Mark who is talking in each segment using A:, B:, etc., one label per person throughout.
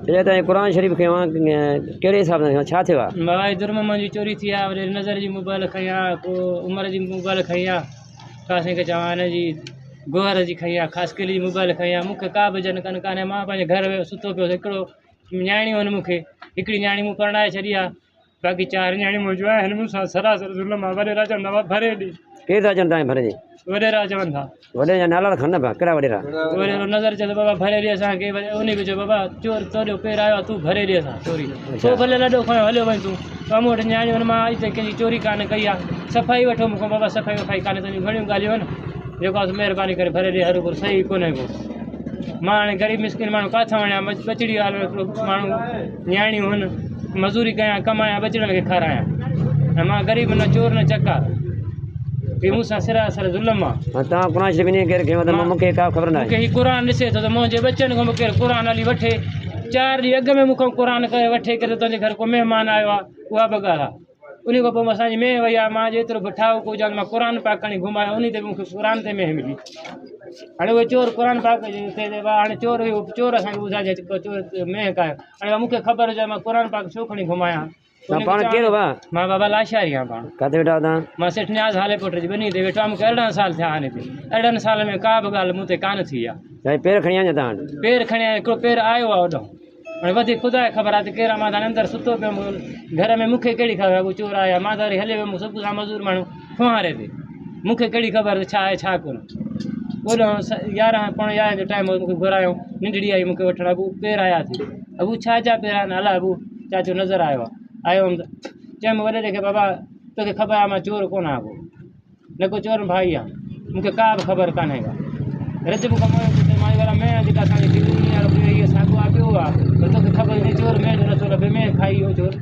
A: ये तो कुरान शरीफ खे कहिड़े हिसाब सां छा थियो आहे?
B: बाबा जुर्म जी चोरी थी आहे, वरी नज़र जी मोबाइल खई आहे, को उमिरि जी मोबाइल खई आहे, कासे खे चवां हिन जी गोहर जी खई आहे, ख़ासि किली जी मोबाइल खई आहे। मूंखे का बि जन कन कान्हे, मां पंहिंजे घर में सुतो पियो। हिकिड़ो न्याणियूं आहिनि मूंखे, हिकिड़ी न्याणी मूं परणाए छॾी आहे, बाक़ी 4 न्याणियूं मुंहिंजूं आहिनि। मूंसां सरासर ज़ुल्म आहे। वॾेरा चवंदा हुआ भरे ॾे।
A: केरु था चवनि तव्हांजे भरे जी?
B: वॾेरा चवनि था।
A: वॾे जा नाला खण न पिया, कहिड़ा वॾेरा?
B: वॾेरो नज़र चयो बाबा भरे ॾे असांखे, वरी उन बि चयो बाबा चोर तुंहिंजो पेर आयो आहे, तूं भरे ॾे असां चोरी। पोइ भले लॾो खयो हलियो वञ तूं। मूं वटि न्याणियूं आहिनि, मां अॼु ताईं कंहिंजी चोरी कान कई आहे। सफ़ाई वठो मूंखां बाबा, सफ़ाई वफ़ाई कान्हे, तुंहिंजियूं घणियूं ॻाल्हियूं आहिनि, जेको आहे महिरबानी करे भरे ॾे। हर को सही कोन्हे को। मां हाणे ग़रीब मिस्किन माण्हू किथां वञा? बचड़ी हाल में हिकिड़ो माण्हू न्याणियूं आहिनि, मज़ूरी कयां कमायां, बचड़नि खे खारायां, ऐं मां ग़रीब न चोर न चकार। ही मूंसां सरासर ज़ुल्म आहे।
A: तव्हां क़ुरान शरीफ़ इन केरु खयो? मूंखे का ख़बर न आहे।
B: मूंखे ही क़ुरान ॾिसे थो त मुंहिंजे बचनि खां मूंखे क़ुरान हली वठे। 4 ॾींहं अॻु में मूंखां क़ुरान करे वठे करे तुंहिंजे घर को महिमान आयो आहे, उहा बि ॻाल्हि आहे। उन खां पोइ असांजी मेंह वई आहे, मां जेतिरो बि ठाहो को ॼाण मां क़ुरान पाक खणी घुमायो, उन ते मूंखे क़ुरान ते मेंह मिली। हाणे उहे चोर क़ुरान पाक हाणे चोर हुयो, चोर असांखे ॿुधाइजे चोर मेंह कायो। हाणे मूंखे ख़बर हुजे मां क़ुरान पाक छो खणी घुमायां?
A: पाण केरु भाउ?
B: मां बाबा लाशारी आहियां। पाण
A: किथे वेठा तव्हां?
B: मां सेठ न्याज़ हाले पुट जी बनी ते वेठो आहियां। मूंखे 18 साल थिया हाणे। 18 साल में का बि ॻाल्हि मूं ते कान थी आहे।
A: पेर खणी आया तव्हां?
B: पेर खणी आया, हिकिड़ो पेर आयो आहे होॾो। हाणे वधीक ख़ुदा खे ख़बर आहे त कहिड़ा। मां त अंदरि सुतो पियो घर में, मूंखे कहिड़ी ख़बर आहे चोर आया? मां त वरी हले वियुमि सुबुह सां मज़ूर माण्हू फुहारे ते, मूंखे कहिड़ी ख़बर छा आहे छा कोन। ओॾो 11 पौणे 11 जो टाइम मूंखे घुरायो, निंढड़ी आई मूंखे वठणु। अबू पेर आया थी। अबू छा पेर आहिनि? हला अबू चाचो नज़र आयो आहे। आयो हुउमि त चयमि वॾे खे बाबा तोखे ख़बर आहे मां चोर कोन आहियां, को न को चोर भाई आहे, मूंखे का बि ख़बर कान्हे का। रज मूंखां मां वारा में जेका असांजी इहा साॻियो आहे पियो आहे, त तोखे ख़बर न चोर में जो नथो लभे, में खाई वियो चोर,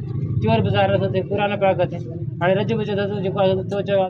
B: चोर बाज़ारि नथो थिए, क़ुरान पाक थिए। हाणे रज बि चयो जेको आहे तो चयो